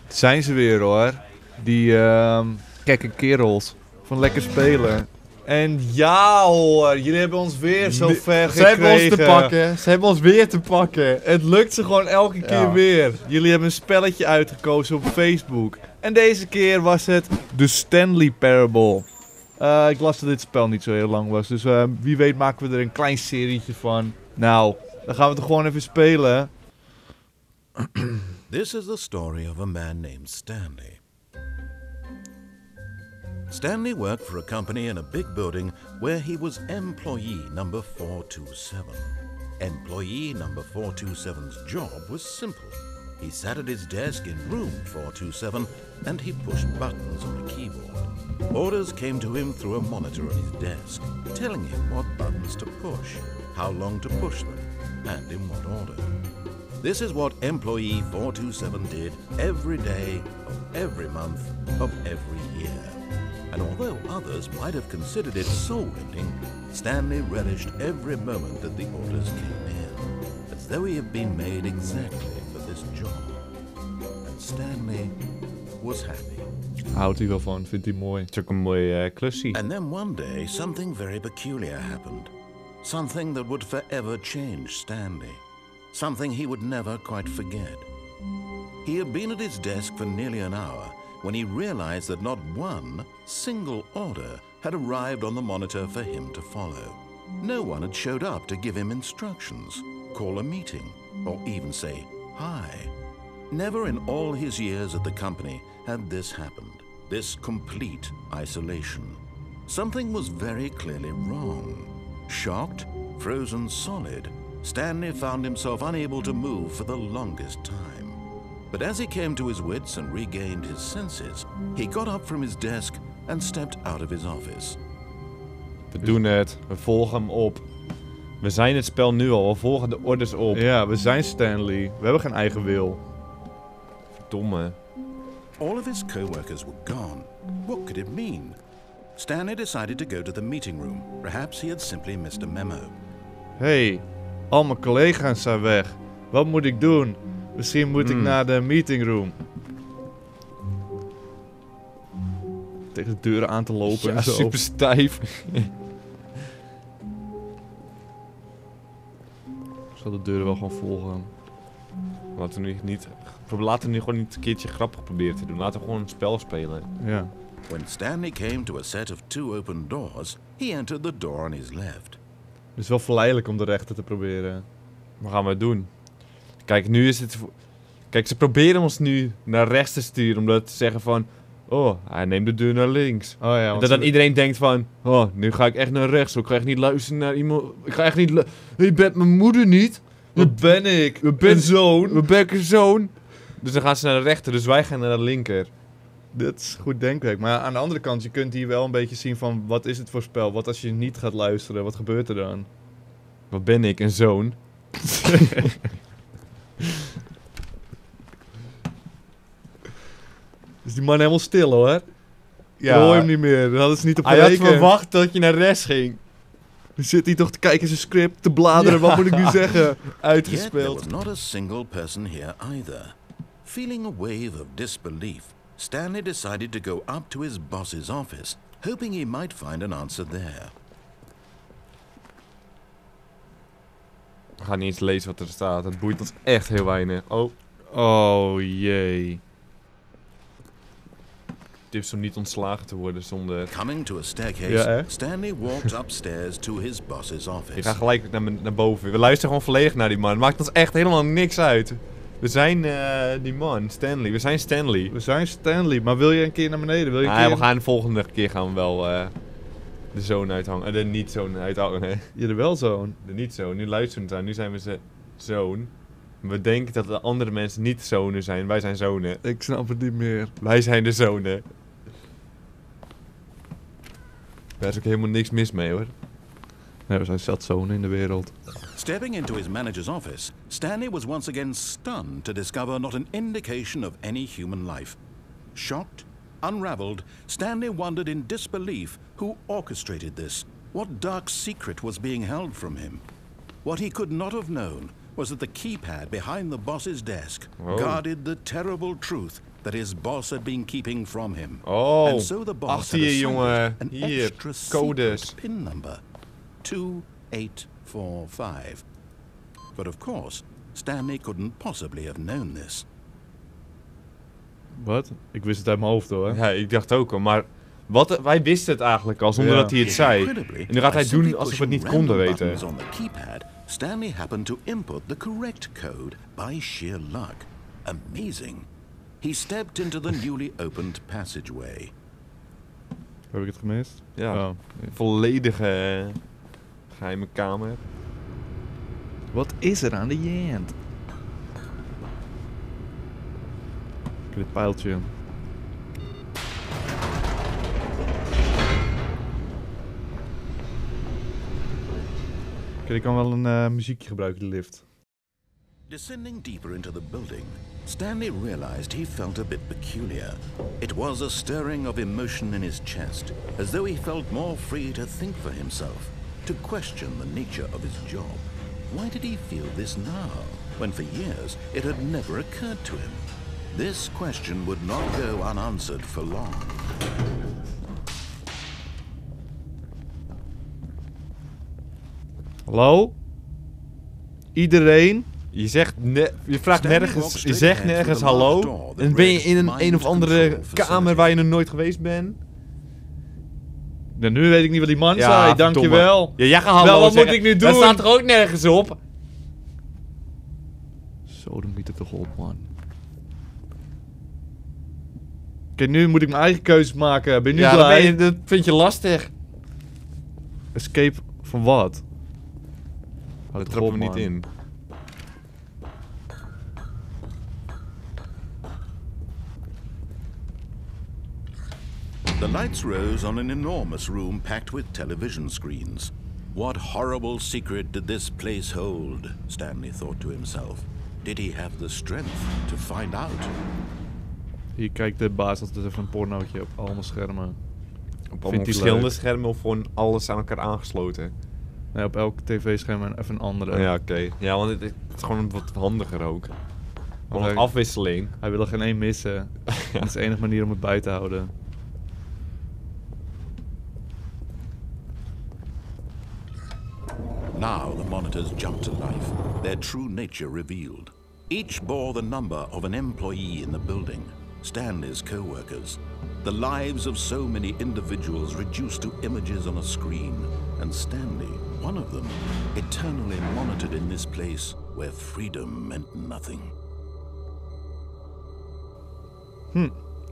Zijn ze weer hoor. Die gekke kerels van Lekker Spelen. En ja hoor, jullie hebben ons weer zo ver gekregen. Ze hebben ons te pakken. Ze hebben ons weer te pakken. Het lukt ze gewoon elke keer weer. Jullie hebben een spelletje uitgekozen op Facebook. En deze keer was het de Stanley Parable. Ik las dat dit spel niet zo heel lang was. Dus wie weet maken we er een klein serietje van. Nou, dan gaan we het gewoon even spelen. This is the story of a man named Stanley. Stanley worked for a company in a big building where he was employee number 427. Employee number 427's job was simple. He sat at his desk in room 427 and he pushed buttons on a keyboard. Orders came to him through a monitor on his desk, telling him what buttons to push, how long to push them, and in what order. This is what employee 427 did every day of every month of every year. And although others might have considered it soul-rending, Stanley relished every moment that the orders came in, as though he had been made exactly for this job. And Stanley was happy. Houdt hij wel van, vindt hij mooi. Het is ook een mooi klusje. And then one day, something very peculiar happened. Something that would forever change Stanley. Something he would never quite forget. He had been at his desk for nearly an hour when he realized that not one single order had arrived on the monitor for him to follow. No one had showed up to give him instructions, call a meeting, or even say hi. Never in all his years at the company had this happened, this complete isolation. Something was very clearly wrong. Shocked, frozen solid, Stanley found himself unable to move for the longest time. But as he came to his wits and regained his senses, he got up from his desk and stepped out of his office. We doen het. We volgen hem op. We zijn het spel nu al. We volgen de orders op. Ja, we zijn Stanley. We hebben geen eigen wil. Verdomme. All of his co-workers were gone. What could it mean? Stanley decided to go to the meeting room. Perhaps he had simply missed a memo. Hey, al mijn collega's zijn weg. Wat moet ik doen? Misschien moet ik naar de meeting room. Tegen de deuren aan te lopen en zo. Super stijf. Ik zal de deuren wel gewoon volgen. Laten we nu gewoon niet een keertje grappig proberen te doen. Laten we gewoon een spel spelen. Ja. When Stanley came to a set of 2 open doors, he entered the door on his left. Het is wel verleidelijk om de rechter te proberen. Wat gaan we doen? Kijk, nu is het... Kijk, ze proberen ons nu naar rechts te sturen. Omdat ze zeggen van... Oh, hij neemt de deur naar links. Oh ja, En dat dan iedereen denkt van... Oh, nu ga ik echt naar rechts. Ik ga echt niet luisteren naar iemand... Ik ga echt niet... Je bent mijn moeder niet. Wat ben ik? Een zoon. We ben een zoon. Dus dan gaan ze naar de rechter. Dus wij gaan naar de linker. Dat is goed denkwerk. Maar aan de andere kant, je kunt hier wel een beetje zien van... Wat is het voor spel? Wat als je niet gaat luisteren? Wat gebeurt er dan? Wat ben ik? Een zoon? Is die man helemaal stil hoor? Ja. Ik hoor hem niet meer. Daar hadden ze niet op Hij had gerekend. verwacht dat je naar rechts ging. Dan zit hij toch te kijken in zijn script, te bladeren. Wat moet ik nu zeggen? Yet there Uitgespeeld. was not a single person here either. Feeling a wave of disbelief, Stanley decided to go up to his boss's office, hoping he might find an answer there. We gaan niet eens lezen wat er staat. Het boeit ons echt heel weinig. Oh, Oh jee. tips om niet ontslagen te worden zonder... Coming to a staircase, Ja, hè? Stanley walked upstairs to his boss's Je office. gaat gelijk naar boven. We luisteren gewoon volledig naar die man. Het maakt ons echt helemaal niks uit. We zijn die man, Stanley. We zijn Stanley. We zijn Stanley, maar wil je een keer naar beneden? Wil je een Ah, keer... we gaan de volgende keer gaan we wel de zoon uithangen. De niet-zoon uithangen. Nee. Je er wel zo'n. De niet-zoon. Nu luisteren we aan. Nu zijn we zijn zoon. We denken dat de andere mensen niet zonen zijn. Wij zijn zonen. Ik snap het niet meer. Wij zijn de zonen. Daar is ook helemaal niks mis mee hoor. Nee, we zijn zat zonen in de wereld. Stepping into his manager's office, Stanley was once again stunned to discover not an indication of any human life. Shocked, unraveled, Stanley wondered in disbelief who orchestrated this. What dark secret was being held from him? What he could not have known was that the keypad behind the boss's desk guarded the terrible truth that his boss had been keeping from him. Oh, And so the boss achter had je, assigned jongen. an Hier, extra codes. secret pin number, 2845. But of course, Stanley couldn't possibly have known this. Wat? Ik wist het uit mijn hoofd hoor. Ja, ik dacht ook al, maar wij wisten het eigenlijk al, zonder dat hij het zei. En nu gaat hij doen alsof we het niet konden weten. On the keypad, Stanley happened to input the correct code by sheer luck. Amazing. He stepped into the newly opened passageway. Heb ik het gemist? Ja, Oh. volledige geheime kamer. Wat is er aan de hand? Dit pijltje. Oké, ik kan wel een muziekje gebruiken, de lift. Descending deeper into the building, Stanley realized he felt a bit peculiar. It was a stirring of emotion in his chest, as though he felt more free to think for himself, to question the nature of his job. Why did he feel this now, when for years it had never occurred to him? This question would not go unanswered for long. Hallo? Iedereen? Je vraagt nergens, je zegt nergens hallo. En ben je in een of andere kamer waar je nog nooit geweest bent. Nou, nu weet ik niet wat die man Ja, zei, verdomme. dankjewel. Ja, jij gaat hallo Wel, wat zeggen. moet ik nu doen? Dat staat er ook nergens op. Zo, dan moet het toch op, man. Oké, nu moet ik mijn eigen keuze maken. Ben je nu Ja, blij? dat vind je lastig. Escape van wat? Dat trappen we niet in. The lights rose on an enormous room packed with television screens. What horrible secret did this place hold? Stanley thought to himself. Did he have the strength to find out? Hier kijkt de baas altijd even een pornootje op allemaal schermen. Op allemaal hij verschillende leuk. schermen of gewoon alles aan elkaar aangesloten. Nee, op elk tv-scherm even een andere. Ja, oké. Ja, want het is gewoon wat handiger ook. Gewoon Oké. een afwisseling. Hij wil er geen één missen. Dat is de enige manier om het bij te houden. Now the monitors jumped to life, their true nature revealed. Each bore the number of an employee in the building, Stanley's co-workers. The lives of so many individuals reduced to images on a screen, and Stanley, one of them, eternally monitored in this place where freedom meant nothing.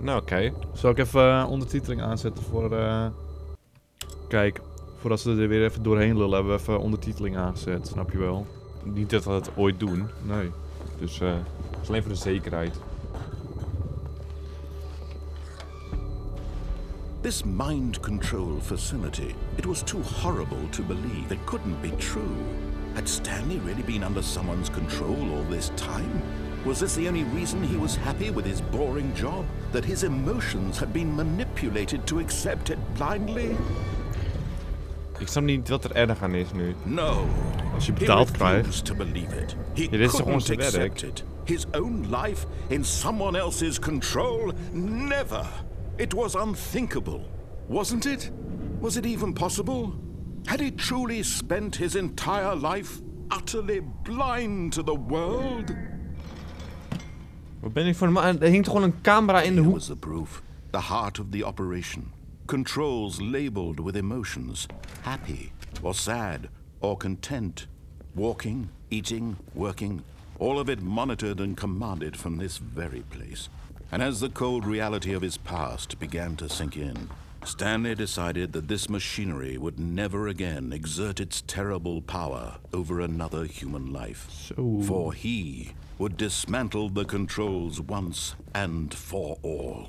Nou, oké. Zal ik even ondertiteling aanzetten voor... Kijk, voordat ze er weer even doorheen lullen, hebben we even ondertiteling aangezet. Snap je wel? Niet dat we het ooit doen. Nee. Dus het is alleen voor de zekerheid. This mind control facility, it was too horrible to believe. It couldn't be true. Had Stanley really been under someone's control all this time? Was this the only reason he was happy with his boring job? That his emotions had been manipulated to accept it blindly? Ik snap niet wat er erg aan is nu. No. Als je He betaald krijgt. refused to believe it. He dit is toch couldn't onze werk? accept it. His own life in someone else's control? Never. It was unthinkable. Wasn't it? Was it even possible? Had he truly spent his entire life utterly blind to the world? Wat ben ik voor een man? Er hing toch gewoon een camera in de Here hoek? was the proof. The heart of the operation. Controls labeled with emotions. Happy or sad or content. Walking, eating, working. All of it monitored and commanded from this very place. And as the cold reality of his past began to sink in, Stanley decided that this machinery would never again exert its terrible power over another human life. Zo. For he would dismantle the controls once and for all.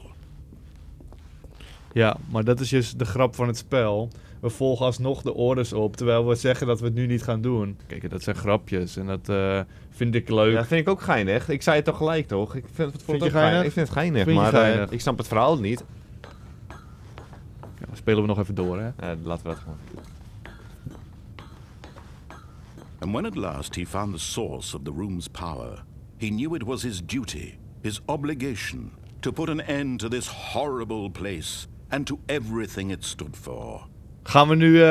Ja, maar dat is juist de grap van het spel. We volgen alsnog de orders op, terwijl we zeggen dat we het nu niet gaan doen. Kijk, dat zijn grapjes en dat vind ik leuk. Ja, dat vind ik ook geinig. Ik zei het toch gelijk, toch? Ik vind het, Vind je ook geinig? Ik vind het geinig, Vind je maar geinig? ik snap het verhaal niet. Ja, dan spelen we nog even door, hè. Laten we dat gewoon. And when at last he found the source of the room's power, he knew it was his duty, his obligation, to put an end to this horrible place and to everything it stood for. Gaan we nu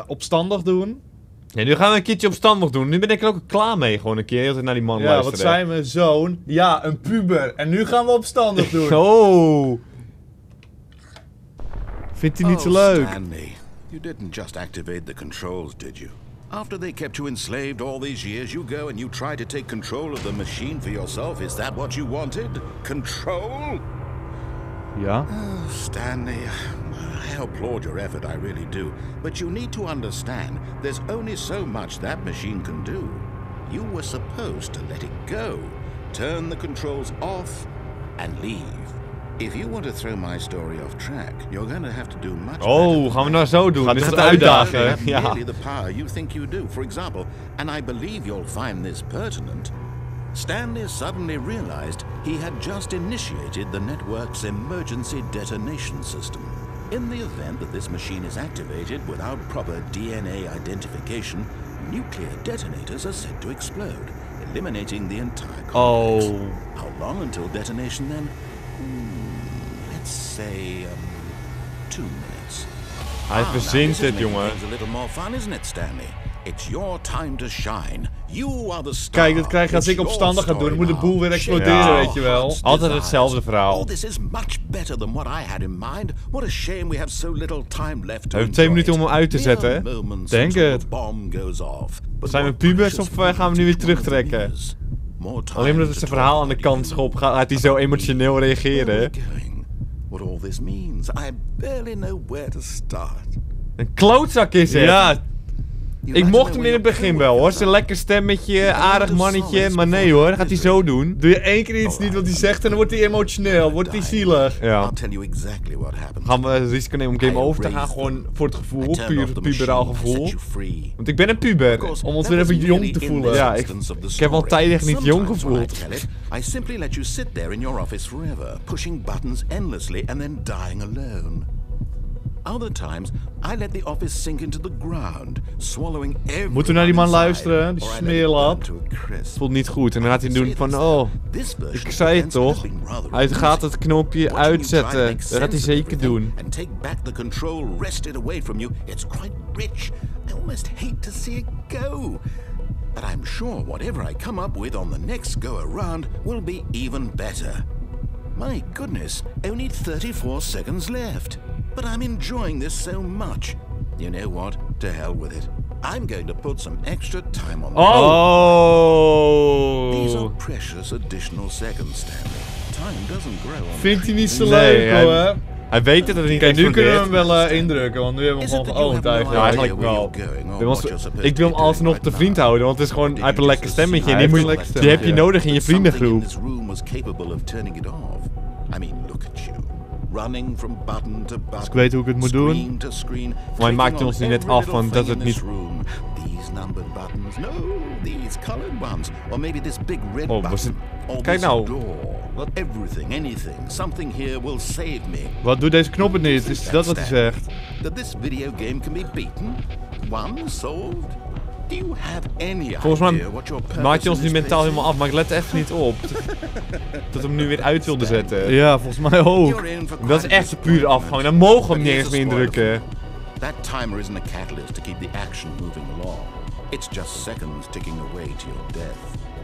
opstandig doen? Ja, nu gaan we een keertje opstandig doen. Nu ben ik er ook klaar mee, gewoon een keer. Altijd naar die man Ja, luisteren. wat zijn we? Zoon? Ja, een puber. En nu gaan we opstandig doen. Oh! Vindt hij niet zo leuk? Stanley, you didn't just activate the controls, did you? After they kept you enslaved all these years, you go and you try to take control of the machine for yourself. Is that what you wanted? Control? Ja. Oh, Stanley, I applaud your effort, I really do. But you need to understand, there's only so much that machine can do. You were supposed to let it go, turn the controls off, and leave. If you want to throw my story off track, you're going to have to do much Oh, gaan we nou zo doen? Gaat Is het het uitdagen? have Ja. nearly the power you think you do. For example, and I believe you'll find this pertinent, Stanley suddenly realized he had just initiated the network's emergency detonation system. In the event that this machine is activated without proper DNA identification, nuclear detonators are said to explode, eliminating the entire complex. Oh. How long until detonation then? Let's say 2 minutes. Hij verzint this is het, making jongen. things a little more fun, isn't it, Stanley? It's your time to shine. You are the star. Kijk, dat krijg je als ik It's opstandig ga your doen. Dan moet de story boel weer now. exploderen, Ja. weet je wel. Altijd hetzelfde verhaal. Oh, this is much better than what I had in mind. What a shame we have so little time left to We hebben 2 enjoy minuten om it. hem uit te zetten, hè? Mere moments Denk until het. the bomb goes off. But Zijn we what pubers precious of gaan we nu weer moments each one of them terugtrekken? is. More time Alleen omdat het to zijn talk verhaal aan de about kant you. schop gaat hij zo emotioneel reageren. Where are we going? What all this means, I barely know where to start. Een klootzak is het. Ja, Ik mocht hem in het begin wel hoor. Zijn lekker stemmetje, aardig mannetje. Maar nee hoor, dat gaat hij zo doen. doe je 1 keer iets niet wat hij zegt en dan wordt hij emotioneel. Wordt hij zielig. Ja. I'll tell you exactly what happened. Gaan we het risico nemen om game over te gaan? Gewoon voor het gevoel, puur puberaal gevoel. Want ik ben een puber. Om ons weer even jong te voelen. Ja, ik heb al tijdig niet jong gevoeld. I simply let you sit there in your office forever, pushing buttons endlessly and then dying alone. Other times, I let the office sink into the ground, swallowing everyone Moeten we naar die man inside, luisteren? Die or I let it smeerlap. burn to a crisp. Voelt niet goed. En dan gaat hij doen van, oh, This version ik zei het of events toch. has been rather Hij gaat amusing. het knopje Watching you try to uitzetten. make Dat gaat hij sense of zeker everything doen. And take back the control wrested away from you. It's quite rich. I almost hate to see it go. But I'm sure whatever I come up with on the next go around will be even better. My goodness, only 34 seconds left. But I'm enjoying this so much. You know what? To hell with it. I'm going to put some extra time on These are Oh. precious additional seconds, Stanley. Time doesn't grow on Vindt hij niet zo Nee, leuk hij- hoor. Hij weet dat het niet Kijk, nu kunnen we hem explodeert. wel indrukken, want nu hebben we Is hem it gewoon that you geoond have no eigenlijk. Ja, idea eigenlijk where wel. you're going or Dit was- what you're supposed Ik wil hem to be doing alsnog te right vriend now? houden, want het is gewoon, Or hij heeft did een you lekker just stemmetje en assume die, Hij moet, heeft een lekker die heb je stemmetje. nodig in je that something in vriendengroep. this room was capable of turning it off? I mean, look at you. Running from button to button. ik weet hoe ik het moet doen. Screen to screen. Maar hij maakt clicking ons on nu net every af van little dat thing het in this niet- room. These numbered buttons. No, these colored ones. Or maybe this big red Oh, was button. het- Or Kijk this nou. door. Everything, anything. Something here will save me. Wat doet deze knop het niet? Is dat wat hij zegt? That this video game can be beaten? Won? Solved? Do you have any Volgens mij idea what your purpose maakt hij ons in nu this mentaal place helemaal af, maar ik let er even niet op. Dat we hem nu weer uit wilden zetten. Ja, volgens mij ook. You're in for Dat is quite a echt de pure disappointment. afgang. Dan mogen we hem But niet here's eens meer a spoiler indrukken. for you. That timer isn't a catalyst to keep the action moving along. It's just seconds ticking away to your death.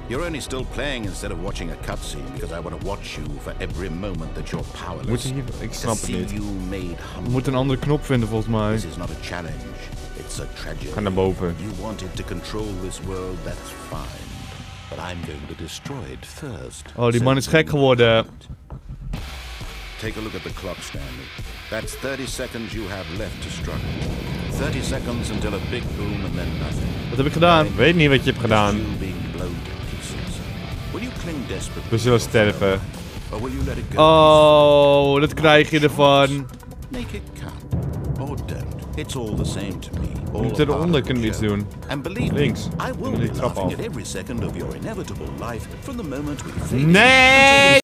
You're only still playing instead of watching a cutscene because I want to watch you for every moment that you're powerless. Moet je hier... Ik snap To het see niet. you made We humble. moeten een andere knop vinden volgens mij. This is not a challenge. It's a tragedy. Ga naar boven. You wanted to control this world, that's fine. But I'm going to destroy it first. Oh, die So man is gek you geworden. Take a look at the clock, Stanley. That's 30 seconds you have left to struggle. 30 seconds until a big boom and then nothing. Wat heb ik gedaan? Ik weet niet wat je hebt gedaan. You being blown to pieces. Will you cling desperately? We zullen to your sterven. forever, Or will you let it go? Oh, dat krijg je ervan. Make it count. Or don't. It's all the same to me. All moeten a part eronder of the kunnen we iets show. doen. And believe Links. me, I will Die be trap laughing af. at every second of your inevitable life from the moment we fade Nee!